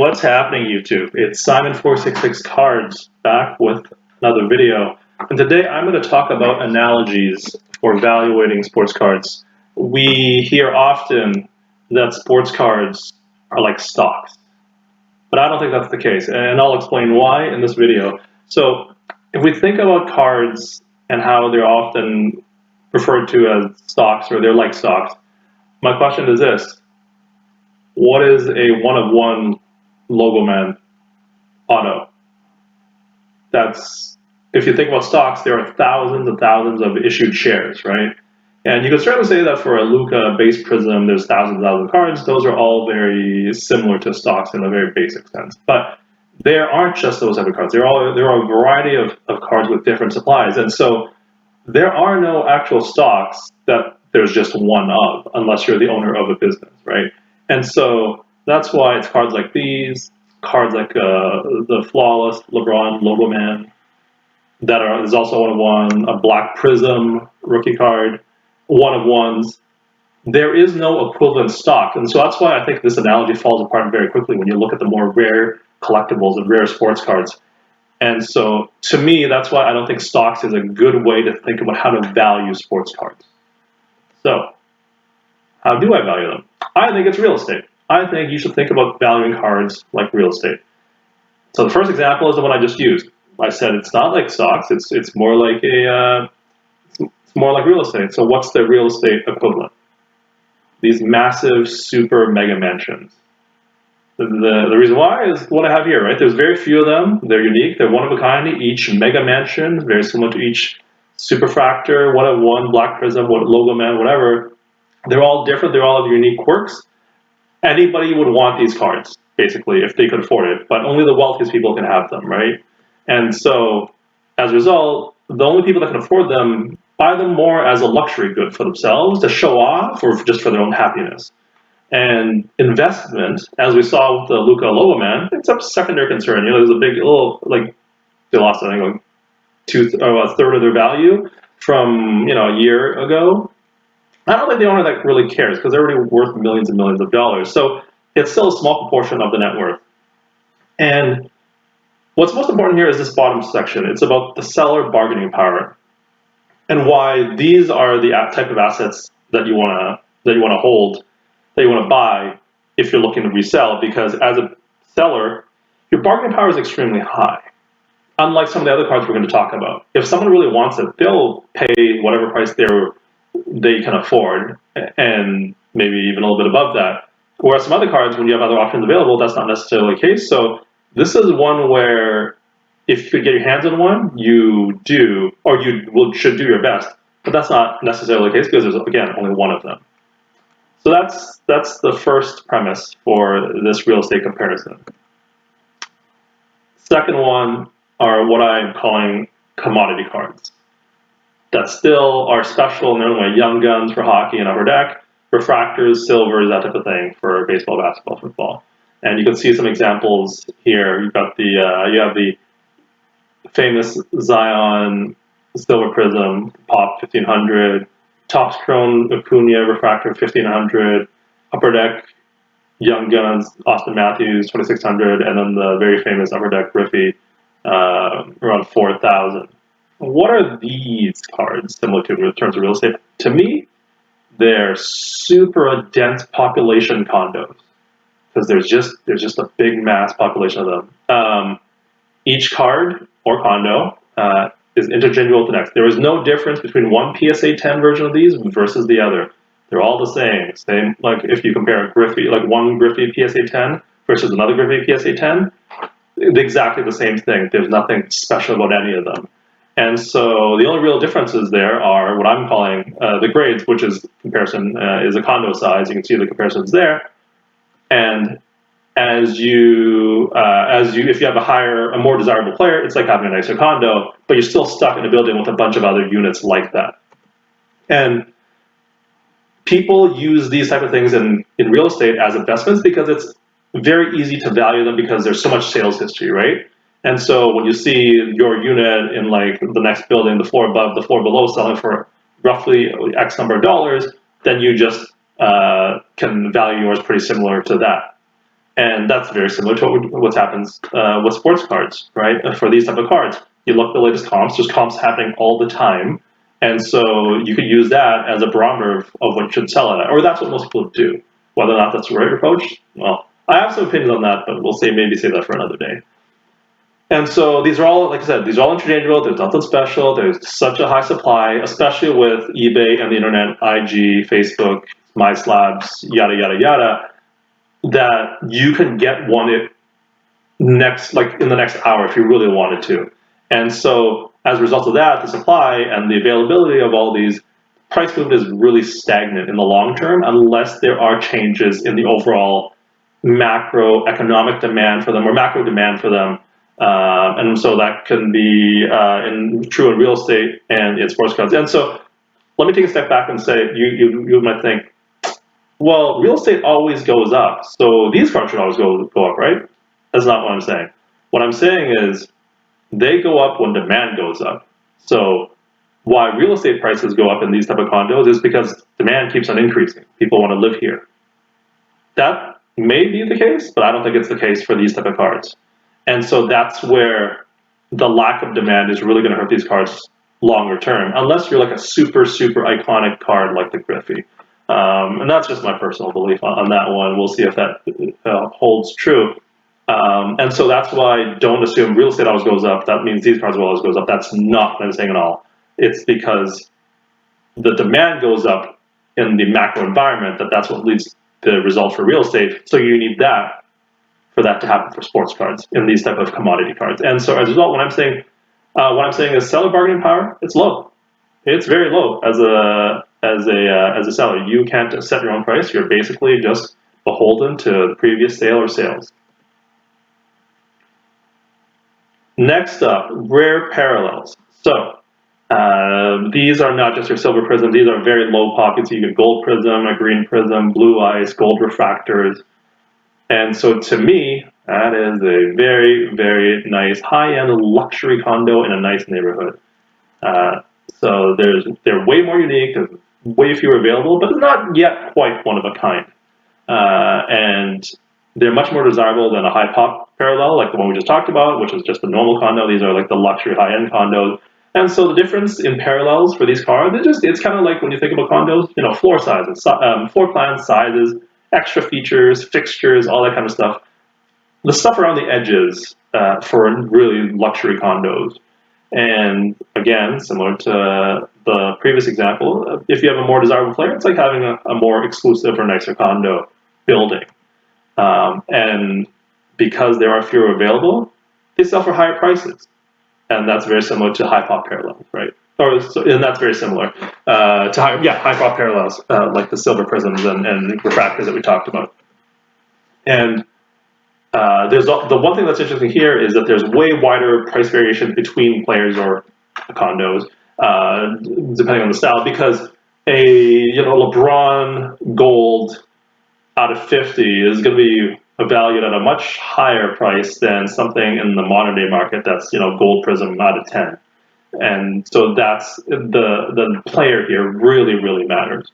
What's happening, YouTube? It's Simon466Cards back with another video. And today I'm going to talk about analogies for evaluating sports cards. We hear often that sports cards are like stocks, but I don't think that's the case, and I'll explain why in this video. So if we think about cards and how they're often referred to as stocks or they're like stocks, my question is this: what is a one-of-one logo man auto? That's, if you think about stocks, there are thousands and thousands of issued shares, right? And you could certainly say that for a Luca base prism, there's thousands and thousands of cards. Those are all very similar to stocks in a very basic sense. But there aren't just those type of cards. There are a variety of cards with different supplies. And so there are no actual stocks that there's just one of, unless you're the owner of a business, right? And so that's why it's cards like these, cards like the flawless LeBron logo man, is also one of one, a black prism rookie card, one of ones. There is no equivalent stock, and so that's why I think this analogy falls apart very quickly when you look at the more rare collectibles and rare sports cards. And so to me, that's why I don't think stocks is a good way to think about how to value sports cards. So how do I value them? I think it's real estate. I think you should think about valuing cards like real estate. So the first example is the one I just used. I said it's not like stocks. It's more like it's more like real estate. So what's the real estate equivalent? These massive super mega mansions. The reason why is what I have here, right? There's very few of them. They're unique. They're one of a kind. Each mega mansion, very similar to each superfractor, one of one, black prism, what logo man, whatever. They're all different. They're all have unique quirks. Anybody would want these cards, basically, if they could afford it, but only the wealthiest people can have them, right? And so, as a result, the only people that can afford them buy them more as a luxury good for themselves, to show off, or just for their own happiness. And investment, as we saw with the Luca logo man, it's a secondary concern. There's a big, like, they lost, I think, like a third of their value from, a year ago. I don't think the owner that really cares, because they're already worth millions and millions of dollars. So it's still a small proportion of the net worth. And what's most important here is this bottom section. It's about the seller bargaining power, and why these are the type of assets that you want to hold, that you want to buy if you're looking to resell. Because as a seller, your bargaining power is extremely high. Unlike some of the other cards we're going to talk about, if someone really wants it, they'll pay whatever price they can afford, and maybe even a little bit above that. Whereas some other cards, when you have other options available, that's not necessarily the case. So this is one where if you could get your hands on one, you do, or should do your best. But that's not necessarily the case, because there's, again, only one of them. So that's the first premise for this real estate comparison. Second one are what I'm calling commodity cards, that still are special in their own way. Young guns for hockey and upper deck, refractors, silvers, that type of thing for baseball, basketball, football. And you can see some examples here. You've got you have the famous Zion silver prism, Pop 1500, Topps Chrome Acuna refractor 1500, upper deck Young Guns Austin Matthews 2600, and then the very famous upper deck Griffey around 4000. What are these cards similar to in terms of real estate? To me, they're super dense population condos, because there's just a big mass population of them. Each card or condo is interchangeable with the next. There is no difference between one PSA 10 version of these versus the other. They're all the same. Same, like if you compare a Griffey, like one Griffey PSA 10 versus another Griffey PSA 10, exactly the same thing. There's nothing special about any of them. And so the only real differences there are what I'm calling the grades, which is comparison is a condo size. You can see the comparisons there. And if you have a more desirable player, it's like having a nicer condo, but you're still stuck in a building with a bunch of other units like that. And people use these type of things in real estate as investments, because it's very easy to value them, because there's so much sales history, right? And so when you see your unit in like the next building, the floor above, the floor below, selling for roughly X number of dollars, then you just can value yours pretty similar to that. And that's very similar to what happens with sports cards, right? For these type of cards, you look at the latest comps. There's comps happening all the time, and so you could use that as a barometer of what you should sell it at, or that's what most people do. Whether or not that's the right approach, well, I have some opinions on that, but we'll maybe save that for another day. And so these are all, like I said, these are all interchangeable. There's nothing special. There's such a high supply, especially with eBay and the internet, IG, Facebook, MySlabs, yada yada yada, that you can get one in the next hour if you really wanted to. And so as a result of that, the supply and the availability of all these, price movement is really stagnant in the long term unless there are changes in the overall macroeconomic demand for them or macro demand for them. And so that can be true in real estate and in sports cards. And so let me take a step back and say, you might think, well, real estate always goes up, so these cards should always go up, right? That's not what I'm saying. What I'm saying is they go up when demand goes up. So why real estate prices go up in these type of condos is because demand keeps on increasing. People want to live here. That may be the case, but I don't think it's the case for these type of cards. And so that's where the lack of demand is really going to hurt these cards longer term, unless you're like a super, super iconic card like the Griffey. And that's just my personal belief on that one. We'll see if that holds true. And so that's why don't assume real estate always goes up. That means these cards will always goes up. That's not what I'm saying at all. It's because the demand goes up in the macro environment that's what leads the result for real estate. So you need that for that to happen for sports cards in these type of commodity cards. And so as a result, what I'm saying is seller bargaining power. It's low. It's very low as a seller. You can't set your own price. You're basically just beholden to the previous sale or sales. Next up, rare parallels. So these are not just your silver prism. These are very low pockets. You get gold prism, a green prism, blue ice, gold refractors. And so to me, that is a very, very nice high-end luxury condo in a nice neighborhood. So they're way more unique. There's way fewer available, but it's not yet quite one of a kind. And they're much more desirable than a high pop parallel, like the one we just talked about, which is just a normal condo. These are like the luxury high-end condos. And so the difference in parallels for these cards, it's kind of like when you think about condos, floor sizes, floor plans, sizes, extra features, fixtures, all that kind of stuff. The stuff around the edges for really luxury condos. And again, similar to the previous example, if you have a more desirable player, it's like having a more exclusive or nicer condo building. And because there are fewer available, they sell for higher prices. And that's very similar to high pop parallels, right? And that's very similar to high pop parallels, like the silver prisms and refractors that we talked about. And there's the one thing that's interesting here is that there's way wider price variation between players or condos, depending on the style, because a LeBron gold out of 50 is going to be valued at a much higher price than something in the modern day market that's gold prism out of 10. And so that's the player here really matters.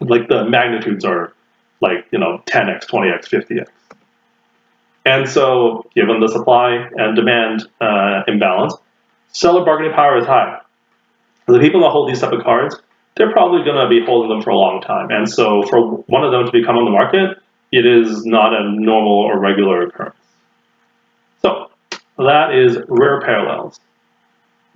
Like the magnitudes are like 10x, 20x, 50x. And so given the supply and demand imbalance, seller bargaining power is high. The people that hold these type of cards, they're probably going to be holding them for a long time. And so for one of them to become on the market, it is not a normal or regular occurrence. So that is rare parallels.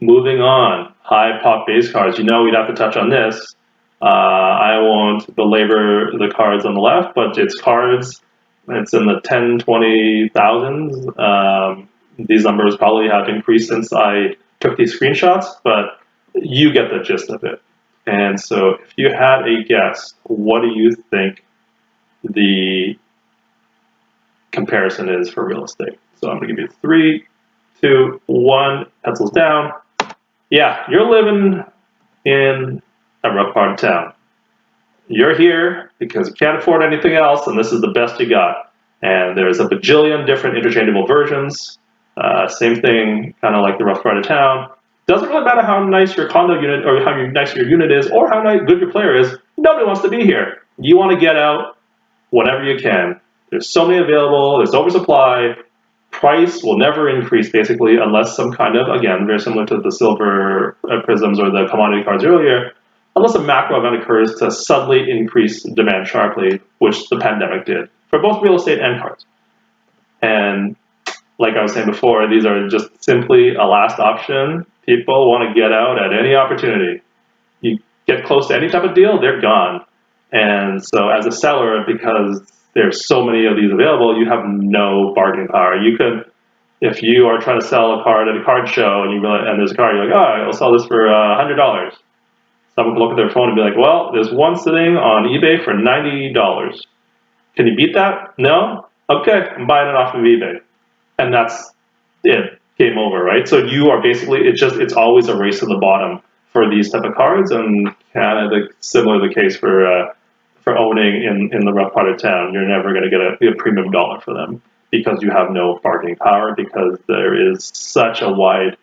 Moving on, high pop base cards. We'd have to touch on this. I won't belabor the cards on the left, but it's cards. It's in the 10, 20,000s. These numbers probably have increased since I took these screenshots, but you get the gist of it. And so if you had a guess, what do you think the comparison is for real estate? So I'm going to give you 3, 2, 1, pencils down. Yeah, you're living in a rough part of town. You're here because you can't afford anything else, and this is the best you got. And there's a bajillion different interchangeable versions. Same thing, kind of like the rough part of town. Doesn't really matter how nice your condo unit or how nice your unit is or how good your player is. Nobody wants to be here. You want to get out whenever you can. There's so many available, there's oversupply, price will never increase basically unless some kind of, again, very similar to the silver prisms or the commodity cards earlier, unless a macro event occurs to suddenly increase demand sharply, which the pandemic did for both real estate and cards. And like I was saying before, these are just simply a last option. People want to get out at any opportunity. You get close to any type of deal, they're gone. And so as a seller, because there's so many of these available, you have no bargaining power. You could, if you are trying to sell a card at a card show and there's a card, you're like, oh, I'll sell this for $100. Someone can look at their phone and be like, well, there's one sitting on eBay for $90. Can you beat that? No? Okay, I'm buying it off of eBay. And that's it. Game over, right? So you are basically, it's always a race to the bottom for these type of cards, and kind of similar the case for owning in the rough part of town. You're never going to get a premium dollar for them because you have no bargaining power, because there is such a wide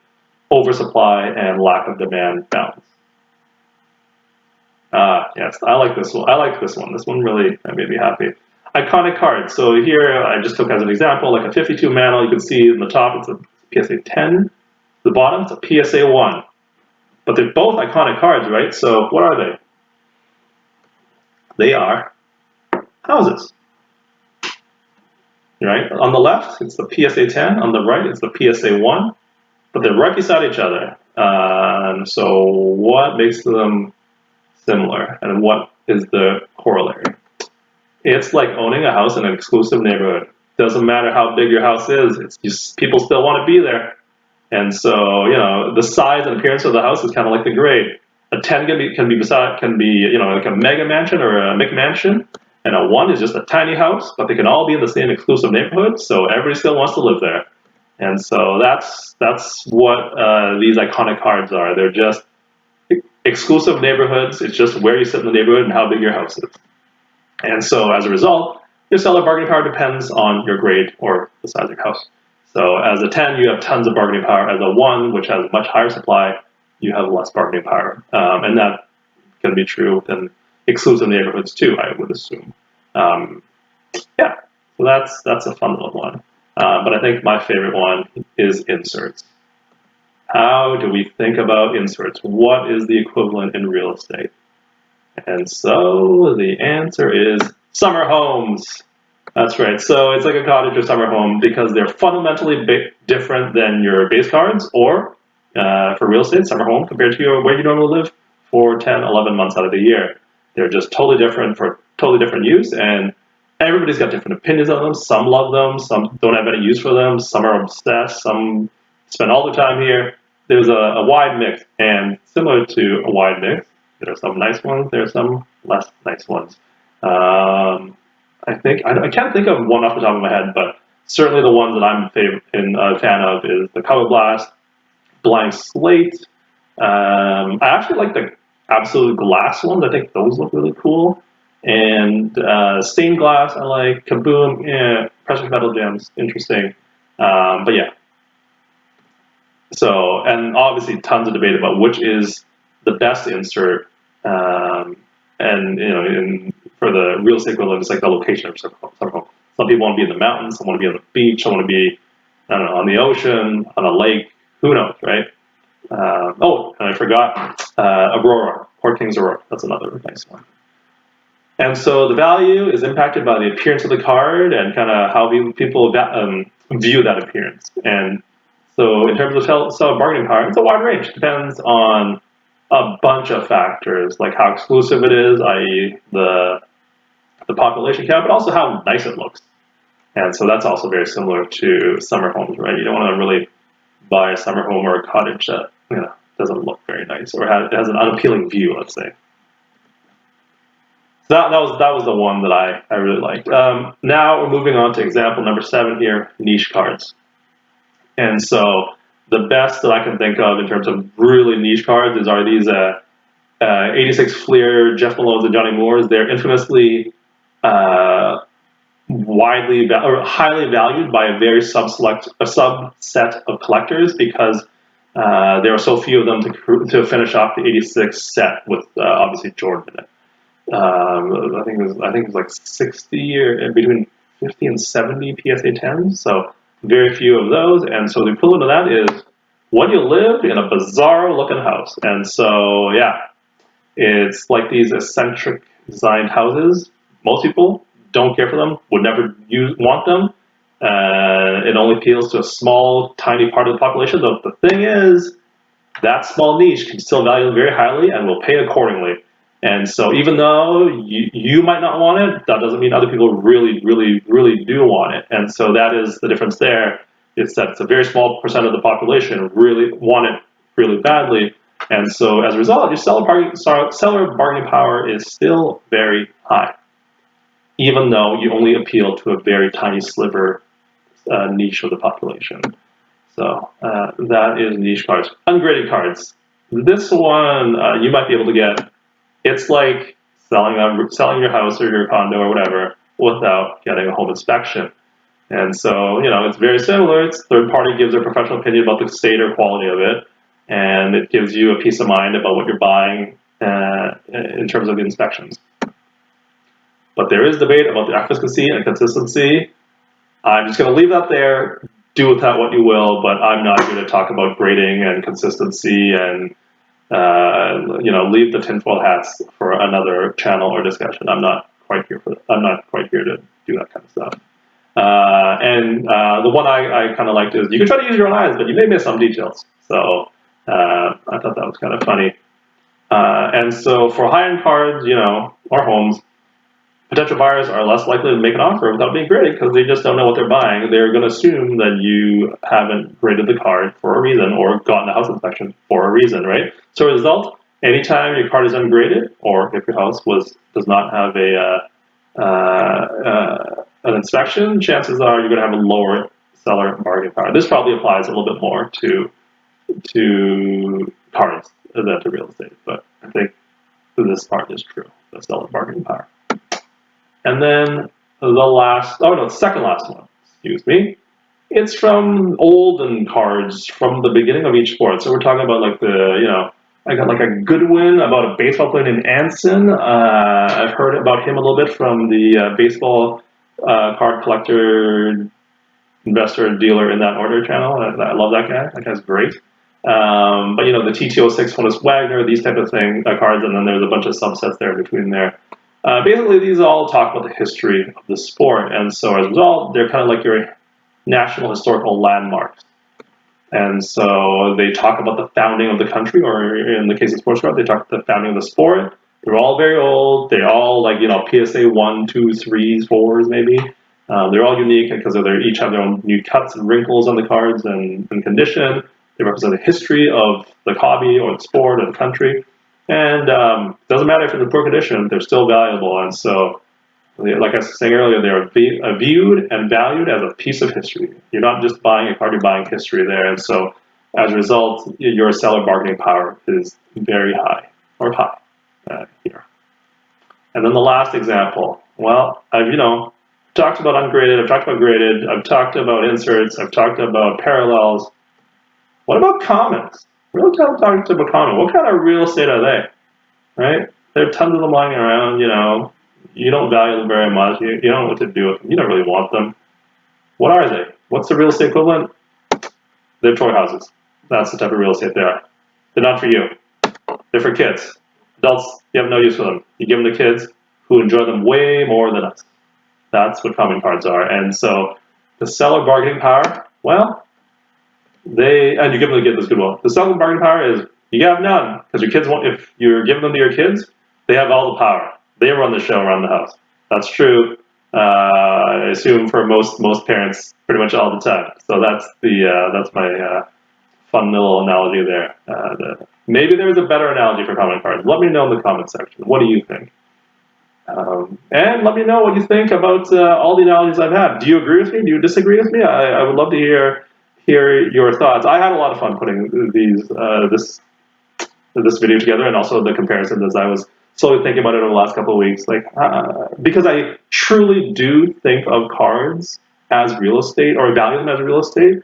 oversupply and lack of demand balance. Yes, I like this one. I like this one. This one really made me happy. Iconic cards. So here I just took as an example, like a 52 mana. You can see in the top it's a PSA 10. The bottom it's a PSA 1. But they're both iconic cards, right? So what are they? They are houses. Right? On the left, it's the PSA 10. On the right, it's the PSA 1. But they're right beside each other. So what makes them similar? And what is the corollary? It's like owning a house in an exclusive neighborhood. Doesn't matter how big your house is, it's just people still want to be there. And so, the size and appearance of the house is kind of like the grade. A 10 can be like a mega mansion or a McMansion, and a 1 is just a tiny house, but they can all be in the same exclusive neighborhood, so everybody still wants to live there. And so that's what these iconic cards are. They're just exclusive neighborhoods. It's just where you sit in the neighborhood and how big your house is. And so as a result, your seller bargaining power depends on your grade or the size of your house. So as a 10, you have tons of bargaining power. As a 1, which has much higher supply, you have less bargaining power. And that can be true within exclusive neighborhoods too, I would assume. Yeah, so that's a fun little one. But I think my favorite one is inserts. How do we think about inserts? What is the equivalent in real estate? And so the answer is summer homes. That's right. So it's like a cottage or summer home because they're fundamentally different than your base cards, or for real estate, summer home compared to where you normally live for 10, 11 months out of the year. They're just totally different for totally different use, and everybody's got different opinions on them. Some love them, some don't have any use for them, some are obsessed, some spend all their time here. There's a wide mix, and similar to a wide mix, there are some nice ones, there are some less nice ones. I can't think of one off the top of my head, but certainly the ones that I'm a fan of is the Color Blast, Blank Slate. I actually like the Absolute Glass ones. I think those look really cool. And Stained Glass, I like. Kaboom, yeah. Precious Metal Gems, interesting. But yeah. So, and obviously tons of debate about which is the best insert. And for the real estate equivalent, it's like the location of some home. Some people want to be in the mountains, some want to be on the beach, some want to be, I don't know, on the ocean, on a lake, who knows, right? And I forgot, Aurora, Port Kings Aurora, that's another nice one. And so the value is impacted by the appearance of the card and kind of how people view that appearance. And so in terms of seller bargaining power, it's a wide range. It depends on a bunch of factors, like how exclusive it is, i.e. the population count, but also how nice it looks. And so that's also very similar to summer homes, right? You don't want to really buy a summer home or a cottage that doesn't look very nice or has an unappealing view, let's say. So that was the one that I really liked. Now we're moving on to example number 7 here, niche cards. And so the best that I can think of in terms of really niche cards are these 86 Fleer, Jeff Malone's, and Johnny Moore's. They're infamously highly valued by a very subset of collectors because there are so few of them to finish off the 86 set with obviously Jordan in it. I think it was like 60 or between 50 and 70 PSA 10s, so very few of those. And so the equivalent of that is when you live in a bizarre looking house. And so, yeah, it's like these eccentric designed houses. Most people don't care for them, would never want them. It only appeals to a small, tiny part of the population. But the thing is, that small niche can still value them very highly and will pay accordingly. And so even though you might not want it, that doesn't mean other people really, really, really do want it. And so that is the difference there. It's that it's a very small percent of the population really want it really badly. And so as a result, your seller bargaining power is still very high, even though you only appeal to a very tiny sliver niche of the population. So that is niche cards. Ungraded cards. This one you might be able to get. It's like selling your house or your condo or whatever without getting a home inspection. And so, it's very similar. It's third party gives their professional opinion about the state or quality of it, and it gives you a peace of mind about what you're buying in terms of the inspections. But there is debate about the efficacy and consistency. I'm just going to leave that there. Do with that what you will, but I'm not here to talk about grading and consistency and leave the tinfoil hats for another channel or discussion. I'm not quite here for that. I'm not quite here to do that kind of stuff. The one I kind of liked is you can try to use your own eyes, but you may miss some details. So I thought that was kind of funny. And so for high-end cards, or homes, potential buyers are less likely to make an offer without being graded because they just don't know what they're buying. They're going to assume that you haven't graded the card for a reason or gotten a house inspection for a reason, right? So as a result, anytime your card is ungraded, or if your house does not have an inspection, chances are you're going to have a lower seller bargaining power. This probably applies a little bit more to cards than to real estate, but I think this part is true, the seller bargaining power. And then the second last one, excuse me. It's from olden cards from the beginning of each sport. So we're talking about I got like a Goodwin about a baseball player named Anson. I've heard about him a little bit from the baseball card collector, investor, dealer in that order channel. I love that guy. That guy's great. But the TT06 Honus Wagner, these type of cards, and then there's a bunch of subsets there between there. Basically, these all talk about the history of the sport, and so as a result, they're kind of like your national historical landmarks. And so they talk about the founding of the country, or in the case of sports cards, they talk about the founding of the sport. They're all very old. They all PSA 1, 2, 3s, 4s maybe. They're all unique because they each have their own new cuts and wrinkles on the cards and condition. They represent the history of the hobby or the sport or the country. And it doesn't matter if it's in poor condition, they're still valuable. And so, like I was saying earlier, they're viewed and valued as a piece of history. You're not just buying a card, you're buying history there. And so, as a result, your seller bargaining power is very high, or high here. And then the last example. Well, I've talked about ungraded, I've talked about graded, I've talked about inserts, I've talked about parallels. What about commons? Real talking about common. What kind of real estate are they? Right? There are tons of them lying around, you don't value them very much, you don't know what to do with them, you don't really want them. What are they? What's the real estate equivalent? They're toy houses. That's the type of real estate they are. They're not for you. They're for kids. Adults, you have no use for them. You give them to kids who enjoy them way more than us. That's what common cards are. And so the seller bargaining power, well, and you give them to kids as goodwill. The seller bargaining power is you have none because your kids won't. If you're giving them to your kids, they have all the power. They run the show around the house. That's true. I assume for most parents, pretty much all the time. So that's my fun little analogy there. Maybe there's a better analogy for common cards. Let me know in the comment section. What do you think? And let me know what you think about all the analogies I've had. Do you agree with me? Do you disagree with me? I would love to hear your thoughts. I had a lot of fun putting this video together, and also the comparisons as I was slowly thinking about it over the last couple of weeks. Because I truly do think of cards as real estate, or value them as real estate,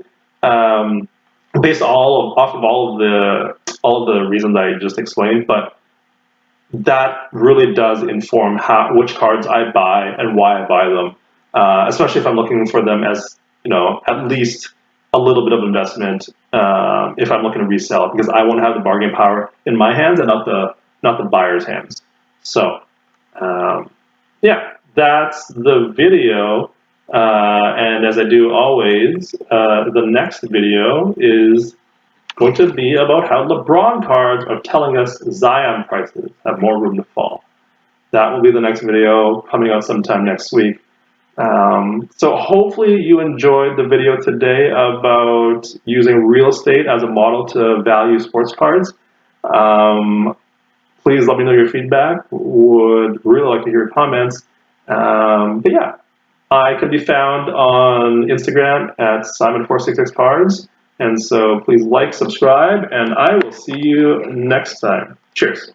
based off of all of the reasons I just explained. But that really does inform which cards I buy and why I buy them. especially if I'm looking for them as, at least a little bit of investment, if I'm looking to resell, because I want to have the bargaining power in my hands and not the buyer's hands. So, yeah, that's the video. And as I do always, the next video is going to be about how LeBron cards are telling us Zion prices have more room to fall. That will be the next video coming out sometime next week. So hopefully you enjoyed the video today about using real estate as a model to value sports cards. Please let me know your feedback. Would really like to hear your comments. But yeah, I can be found on Instagram at Simon466cards. And so please like, subscribe, and I will see you next time. Cheers.